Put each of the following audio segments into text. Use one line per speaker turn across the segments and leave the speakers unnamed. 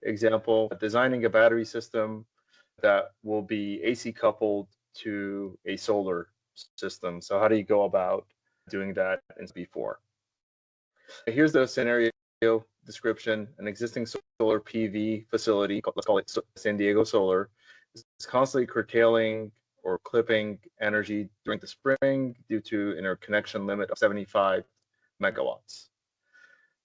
example, designing a battery system that will be AC coupled to a solar system. So how do you go about doing that in V4? Here's the scenario description. An existing solar PV facility, let's call it San Diego Solar, is constantly curtailing or clipping energy during the spring due to interconnection limit of 75 megawatts.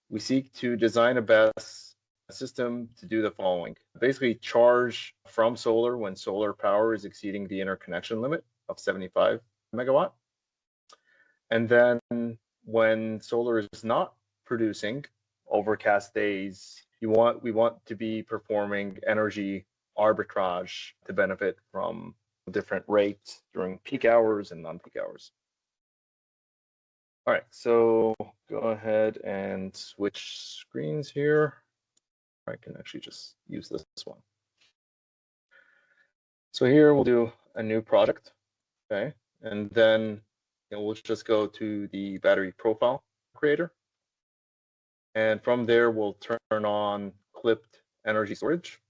We seek to design a BESS system to do the following. Basically, charge from solar when solar power is exceeding the interconnection limit of 75 megawatt. And then when solar is not producing, overcast days, we want to be performing energy arbitrage to benefit from different rates during peak hours and non-peak hours. All right, so go ahead and switch screens here. I can actually just use this one. So here we'll do a new project, okay? And then we'll just go to the battery profile creator. And from there, we'll turn on clipped energy storage.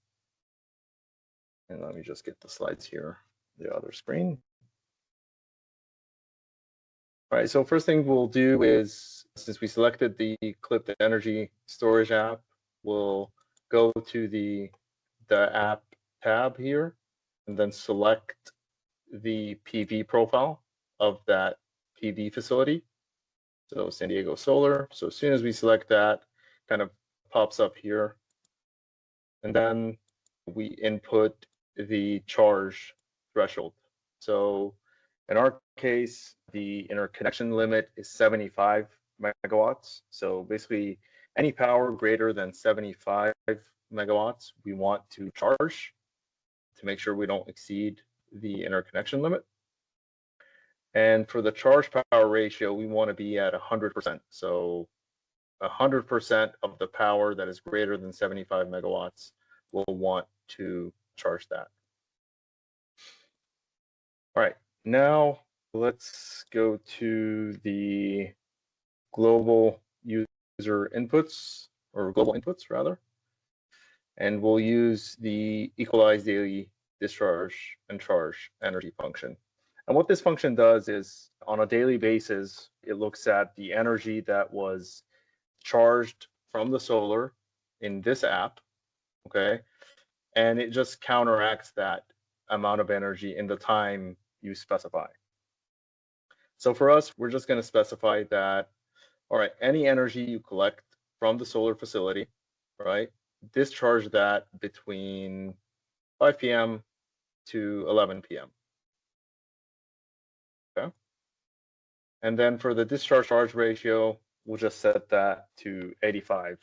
And let me just get the slides here, the other screen. All right, so first thing we'll do is, since we selected the clipped energy storage app, we'll go to the app tab here and then select the PV profile of that PV facility. So San Diego Solar. So as soon as we select that, kind of pops up here. And then we input the charge threshold. So in our case, the interconnection limit is 75 megawatts. So basically, any power greater than 75 megawatts, we want to charge to make sure we don't exceed the interconnection limit. And for the charge power ratio, we want to be at 100%. So 100% of the power that is greater than 75 megawatts will want to charge that. All right, now let's go to the global user inputs, or global inputs rather. And we'll use the equalize daily discharge and charge energy function. And what this function does is, on a daily basis, it looks at the energy that was charged from the solar in this app, okay? And it just counteracts that amount of energy in the time you specify. So for us, we're just going to specify that, all right, any energy you collect from the solar facility, right, discharge that between 5 p.m. to 11 p.m. Okay. And then for the discharge charge ratio, we'll just set that to 85%.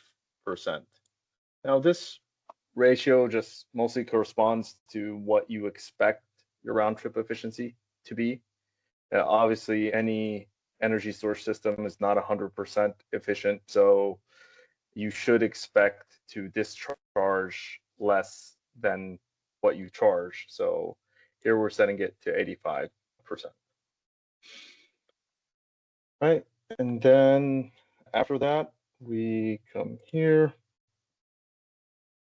Now this ratio just mostly corresponds to what you expect your round trip efficiency to be. Obviously, any energy storage system is not 100% efficient, so you should expect to discharge less than what you charge. So here we're setting it to 85%. Right, and then after that, we come here.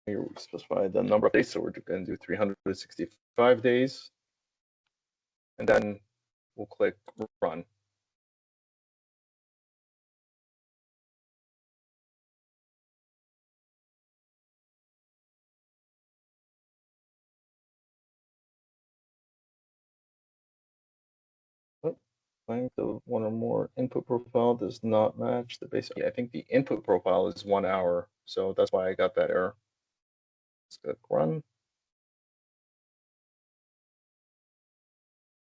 Here we specify the number of days, so we're going to do 365 days. And then we'll click run. The one or more input profile does not match the base. Yeah, I think the input profile is 1 hour, so that's why I got that error. Let's click run.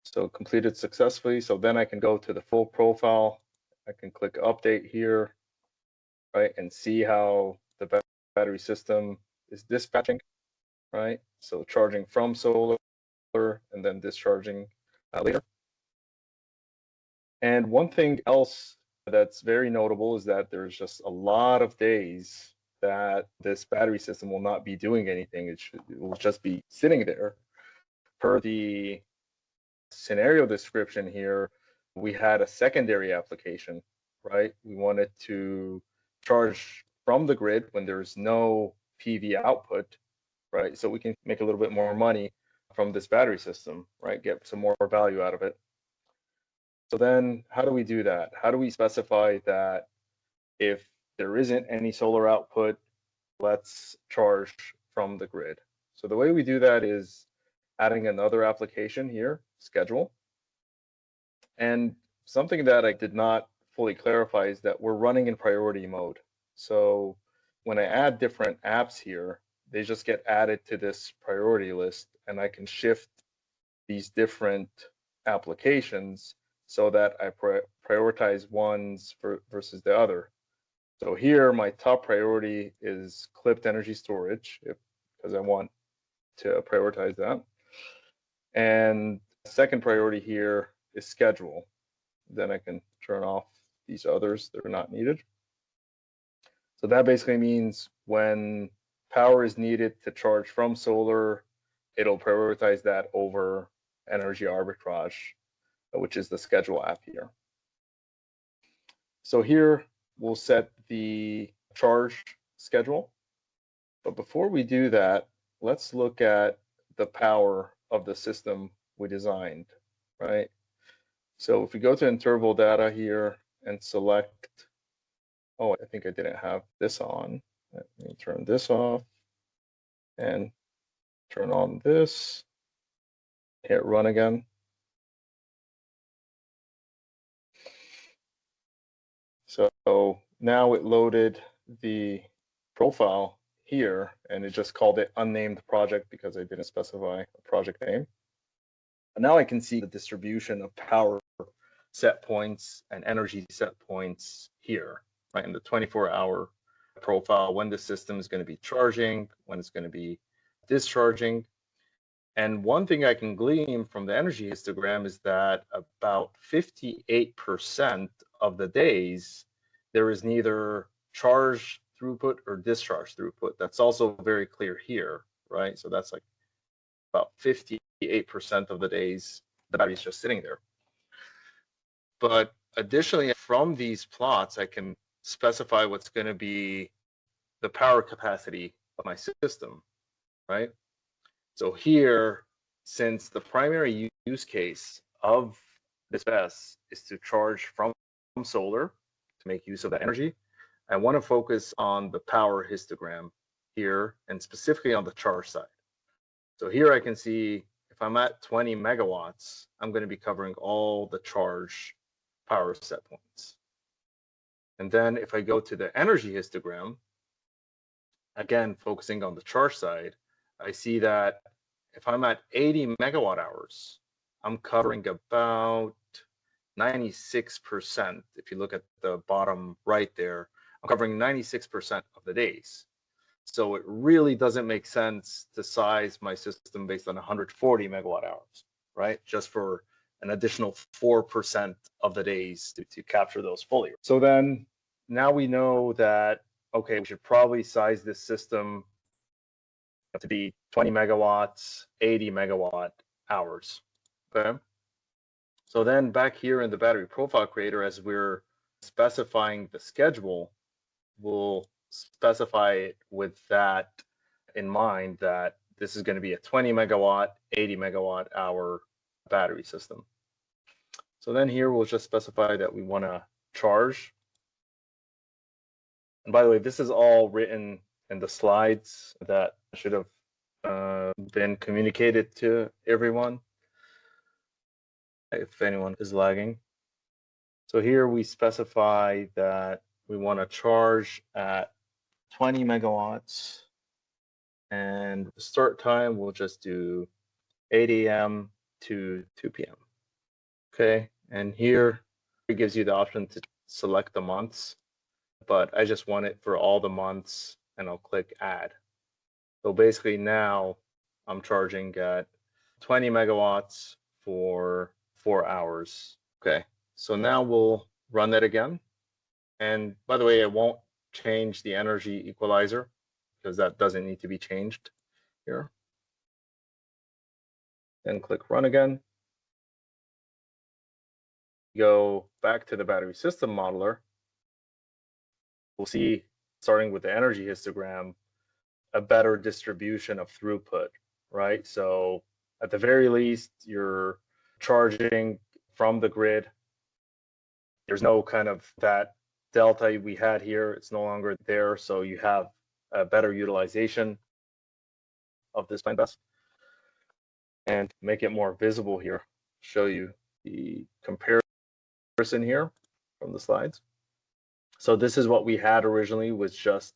So completed successfully. So then I can go to the full profile. I can click update here, right, and see how the battery system is dispatching, right? So charging from solar and then discharging later. And one thing else that's very notable is that there's just a lot of days that this battery system will not be doing anything. It will just be sitting there. Per the scenario description here, we had a secondary application, right? We wanted to charge from the grid when there's no PV output, right? So we can make a little bit more money from this battery system, right? Get some more value out of it. So then how do we do that? How do we specify that if there isn't any solar output, let's charge from the grid? So the way we do that is adding another application here, schedule. And something that I did not fully clarify is that we're running in priority mode. So when I add different apps here, they just get added to this priority list, and I can shift these different applications so that I prioritize ones versus the other. So here, my top priority is clipped energy storage, because I want to prioritize that. And second priority here is schedule. Then I can turn off these others that are not needed. So that basically means when power is needed to charge from solar, it'll prioritize that over energy arbitrage, which is the schedule app here. So here we'll set the charge schedule. But before we do that, let's look at the power of the system we designed, right? So if we go to interval data here and select, oh, I think I didn't have this on. Let me turn this off and turn on this, hit run again. So now it loaded the profile here, and it just called it unnamed project because I didn't specify a project name. And now I can see the distribution of power set points and energy set points here, right, in the 24-hour profile, when the system is going to be charging, when it's going to be discharging. And one thing I can glean from the energy histogram is that about 58% of the days, there is neither charge throughput or discharge throughput. That's also very clear here, right? So that's like about 58% of the days the battery is just sitting there. But additionally, from these plots, I can specify what's going to be the power capacity of my system, right? So here, since the primary use case of this BESS is to charge from solar to make use of the energy, I want to focus on the power histogram here, and specifically on the charge side. So here I can see if I'm at 20 megawatts, I'm going to be covering all the charge power set points. And then if I go to the energy histogram, again, focusing on the charge side, I see that if I'm at 80 megawatt hours, I'm covering about 96%. If you look at the bottom right there, I'm covering 96% of the days. So it really doesn't make sense to size my system based on 140 megawatt hours, right? Just for an additional 4% of the days to capture those fully. So then now we know that, okay, we should probably size this system to be 20 megawatts, 80 megawatt hours. Okay. So then back here in the battery profile creator, as we're specifying the schedule, we'll specify it with that in mind, that this is going to be a 20 megawatt, 80 megawatt hour battery system. So then here we'll just specify that we want to charge. And by the way, this is all written in the slides that should have been communicated to everyone, if anyone is lagging. So here we specify that we want to charge at 20 megawatts, and the start time we'll just do 8 a.m. to 2 p.m. Okay, and here it gives you the option to select the months, but I just want it for all the months, and I'll click add. So basically now I'm charging at 20 megawatts for 4 hours. Okay, so now we'll run that again. And by the way, I won't change the energy equalizer because that doesn't need to be changed here. Then click run again. Go back to the battery system modeler. We'll see, starting with the energy histogram, a better distribution of throughput, right? So at the very least, you're charging from the grid. There's no kind of that delta we had here. It's no longer there. So you have a better utilization of this plant BESS. And make it more visible here. Show you the comparison here from the slides. So this is what we had originally, was just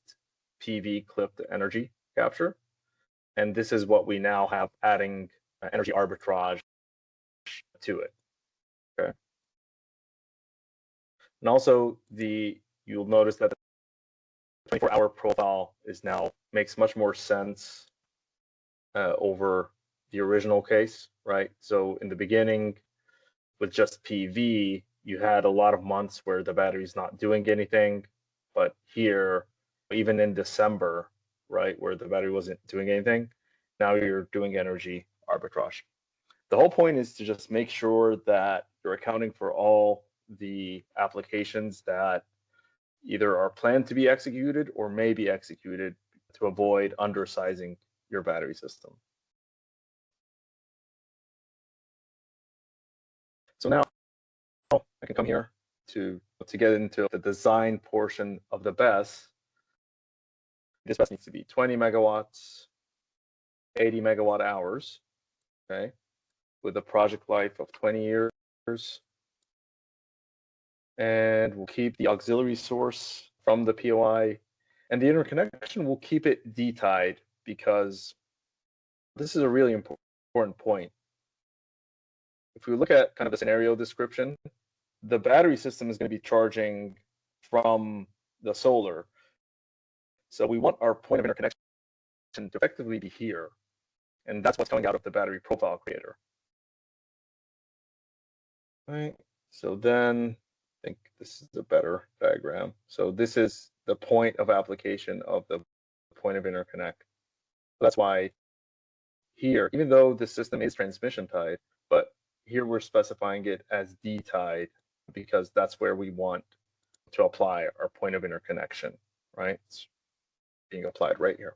PV clipped energy capture. And this is what we now have, adding energy arbitrage to it. Okay. And also you'll notice that the 24-hour profile is now makes much more sense over the original case, right? So in the beginning, with just PV, you had a lot of months where the battery's not doing anything. But here, even in December, right, where the battery wasn't doing anything, now you're doing energy arbitrage. The whole point is to just make sure that you're accounting for all the applications that either are planned to be executed or may be executed, to avoid undersizing your battery system. So now I can come here to get into the design portion of the BESS. This BESS needs to be 20 megawatts, 80 megawatt hours, okay, with a project life of 20 years. And we'll keep the auxiliary source from the POI, and the interconnection will keep it D-tied, because this is a really important point. If we look at kind of the scenario description, the battery system is going to be charging from the solar. So we want our point of interconnection to effectively be here. And that's what's coming out of the battery profile creator. All right. So then I think this is a better diagram. So this is the point of application of the point of interconnect. That's why here, even though the system is transmission tied, but here we're specifying it as D-tied, because that's where we want to apply our point of interconnection, right? It's being applied right here.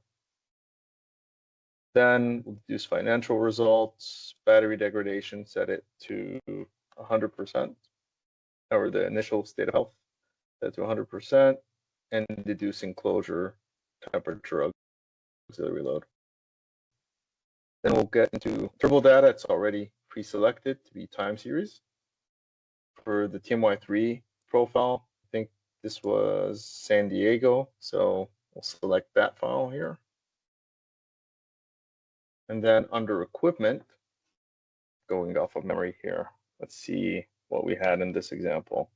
Then we'll use financial results, battery degradation, set it to 100%, or the initial state of health, set to 100%, and deduce enclosure temperature auxiliary load. Then we'll get into turbo data. It's already pre-selected to be time series. For the TMY3 profile, I think this was San Diego, so we'll select that file here. And then under equipment, going off of memory here, let's see what we had in this example.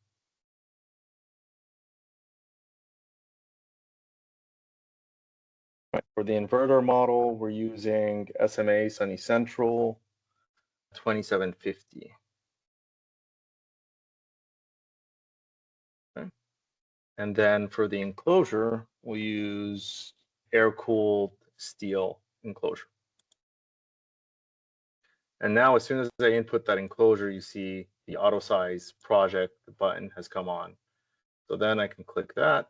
Right. For the inverter model, we're using SMA Sunny Central 2750. Okay. And then for the enclosure, we'll use air-cooled steel enclosure. And now as soon as I input that enclosure, you see the auto size project button has come on. So then I can click that,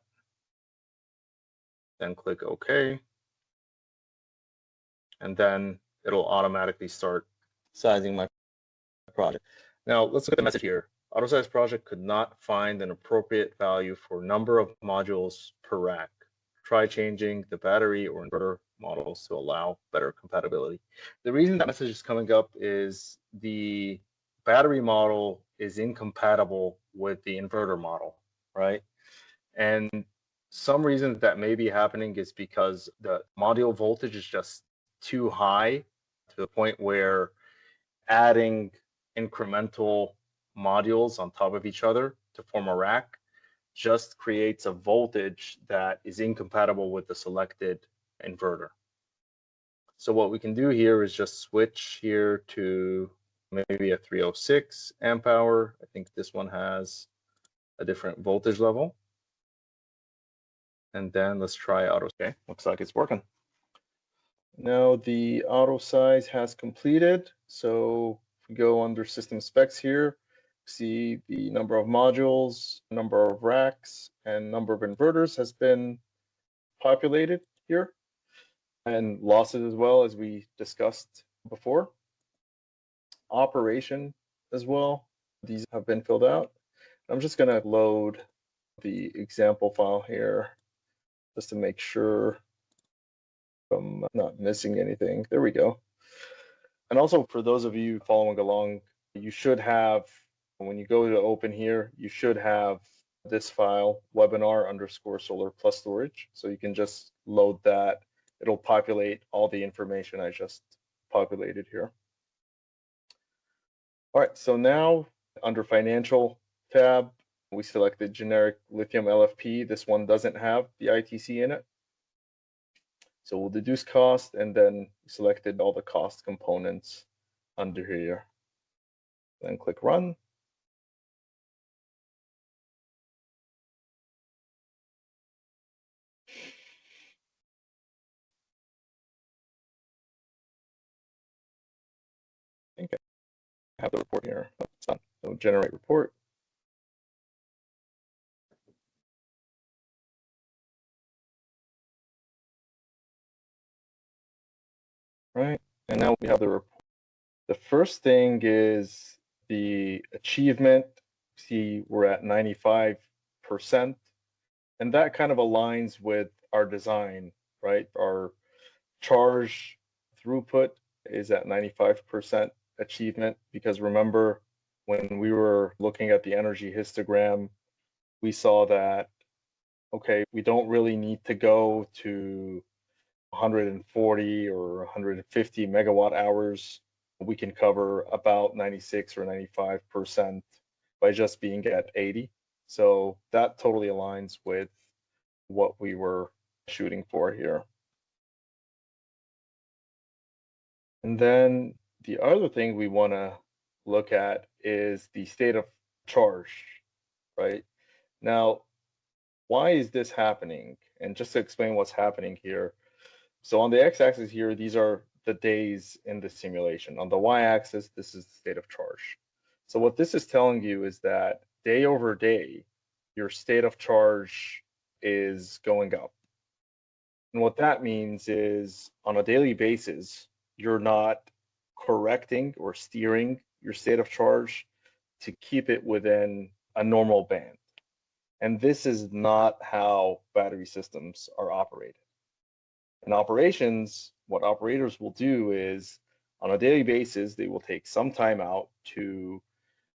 then click OK. And then it'll automatically start sizing my project. Now let's look at the message here. Auto size project could not find an appropriate value for number of modules per rack. Try changing the battery or inverter models to allow better compatibility. The reason that message is coming up is the battery model is incompatible with the inverter model, right? And some reason that may be happening is because the module voltage is just too high, to the point where adding incremental modules on top of each other to form a rack just creates a voltage that is incompatible with the selected inverter. So what we can do here is just switch here to maybe a 306 amp hour. I think this one has a different voltage level. And then let's try auto. Okay, looks like it's working. Now the auto size has completed. So if we go under system specs here, see the number of modules, number of racks, and number of inverters has been populated here. and losses as well, as we discussed before. Operation as well. These have been filled out. I'm just going to load the example file here just to make sure I'm not missing anything. There we go. And also for those of you following along, you should have, when you go to open here, you should have this file, webinar_solar plus storage. So you can just load that. It'll populate all the information I just populated here. All right, so now under financial tab, we selected generic lithium LFP. This one doesn't have the ITC in it. So we'll deduce cost and then selected all the cost components under here. Then click run. I think I have the report here. Oh, it's done. So generate report. Right, and now we have the report. The first thing is the achievement. See, we're at 95%, and that kind of aligns with our design, right? Our charge throughput is at 95% achievement, because remember, when we were looking at the energy histogram, we saw that, okay, we don't really need to go to 140 or 150 megawatt hours. We can cover about 96 or 95% by just being at 80. So that totally aligns with what we were shooting for here. And then the other thing we want to look at is the state of charge, right? Now, why is this happening? And just to explain what's happening here. So on the x-axis here, these are the days in the simulation. On the y-axis, this is the state of charge. So what this is telling you is that day over day, your state of charge is going up. And what that means is on a daily basis, you're not correcting or steering your state of charge to keep it within a normal band. And this is not how battery systems are operated. In operations, what operators will do is on a daily basis, they will take some time out to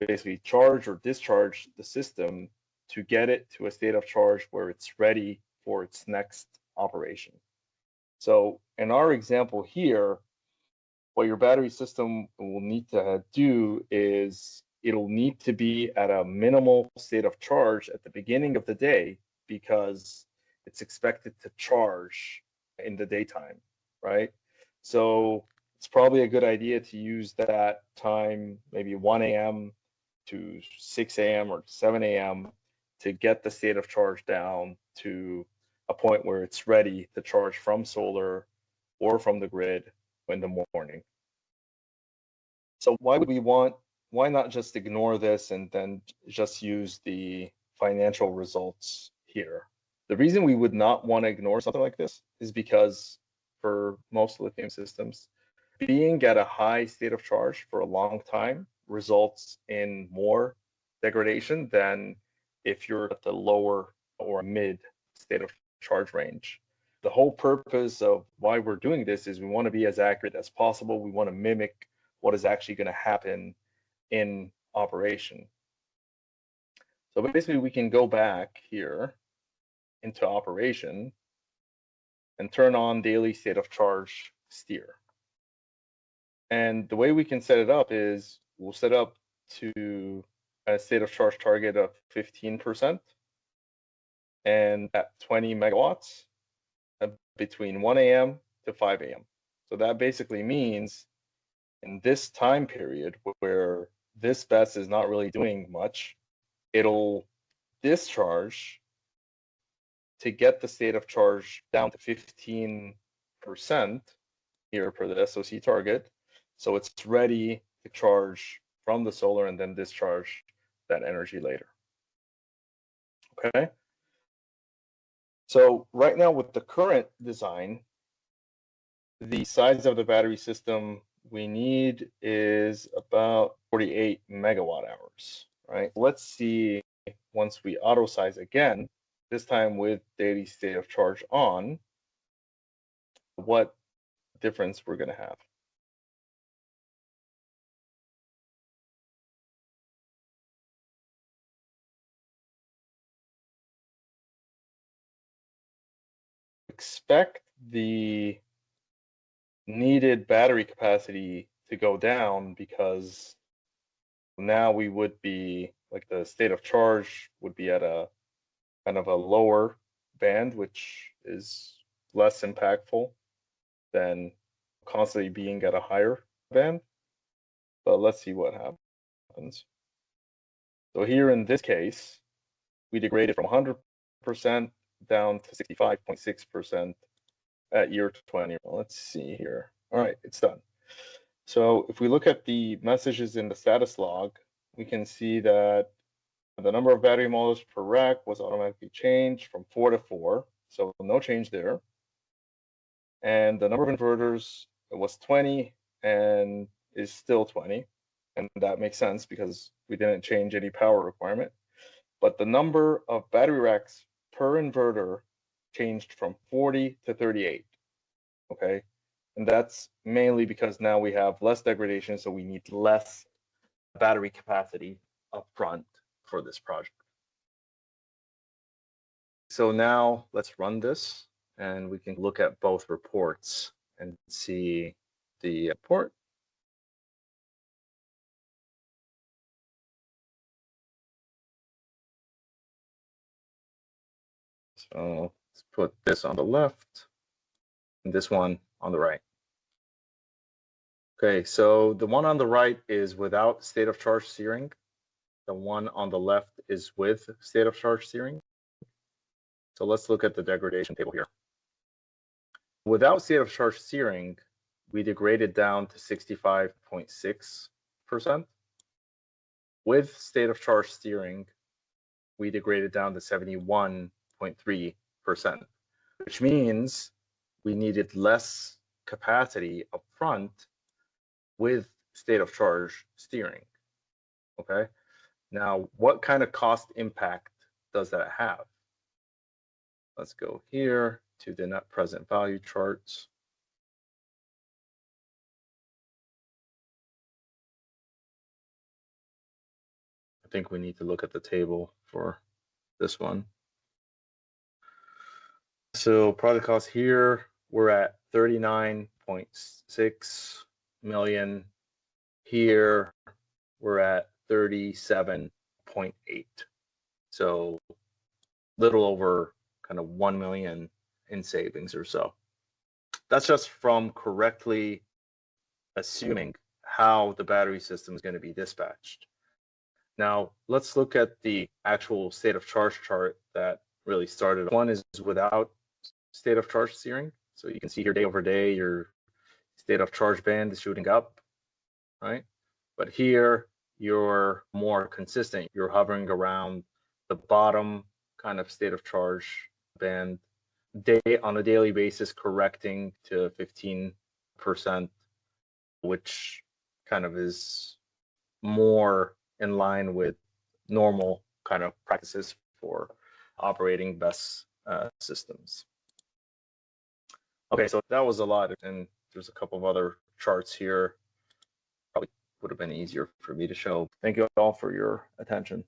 basically charge or discharge the system to get it to a state of charge where it's ready for its next operation. So in our example here, what your battery system will need to do is it'll need to be at a minimal state of charge at the beginning of the day, because it's expected to charge in the daytime, right? So it's probably a good idea to use that time, maybe 1 a.m. to 6 a.m. or 7 a.m. to get the state of charge down to a point where it's ready to charge from solar or from the grid in the morning. So why not just ignore this and then just use the financial results here? The reason we would not want to ignore something like this is because for most lithium systems, being at a high state of charge for a long time results in more degradation than if you're at the lower or mid state of charge range. The whole purpose of why we're doing this is we want to be as accurate as possible. We want to mimic what is actually going to happen in operation. So basically we can go back here into operation and turn on daily state of charge steer. And the way we can set it up is we'll set up to a state of charge target of 15% and at 20 megawatts between 1 a.m. to 5 a.m. So that basically means in this time period where this BESS is not really doing much, it'll discharge to get the state of charge down to 15% here for the SOC target. So it's ready to charge from the solar and then discharge that energy later. Okay. So right now with the current design, the size of the battery system we need is about 48 megawatt hours, right? Let's see, once we auto size again, this time with daily state of charge on, what difference we're going to have. Expect the needed battery capacity to go down, because now we would be, like, the state of charge would be at a kind of a lower band, which is less impactful than constantly being at a higher band. But let's see what happens. So here in this case, we degraded from 100% down to 65.6% at year 20. Well, let's see here. All right, it's done. So if we look at the messages in the status log, we can see that the number of battery modules per rack was automatically changed from 4 to 4, so no change there. And the number of inverters was 20 and is still 20. And that makes sense because we didn't change any power requirement. But the number of battery racks per inverter changed from 40 to 38. Okay. And that's mainly because now we have less degradation, so we need less battery capacity up front for this project. So now let's run this, and we can look at both reports and see the report. So let's put this on the left and this one on the right. Okay, so the one on the right is without state of charge steering. The one on the left is with state of charge steering. So let's look at the degradation table here. Without state of charge steering, we degraded down to 65.6%. With state of charge steering, we degraded down to 71.3%, which means we needed less capacity up front with state of charge steering. Okay, now what kind of cost impact does that have? Let's go here to the net present value charts. I think we need to look at the table for this one. So product cost here, we're at 39.6 million. Here, we're at 37.8. So little over kind of 1 million in savings or so. That's just from correctly assuming how the battery system is going to be dispatched. Now, let's look at the actual state of charge chart that really started. One is without state of charge steering. So you can see here day over day, your state of charge band is shooting up, right? But here, you're more consistent. You're hovering around the bottom kind of state of charge band on a daily basis, correcting to 15%, which kind of is more in line with normal kind of practices for operating BESS systems. Okay, so that was a lot, and there's a couple of other charts here. Probably would have been easier for me to show. Thank you all for your attention.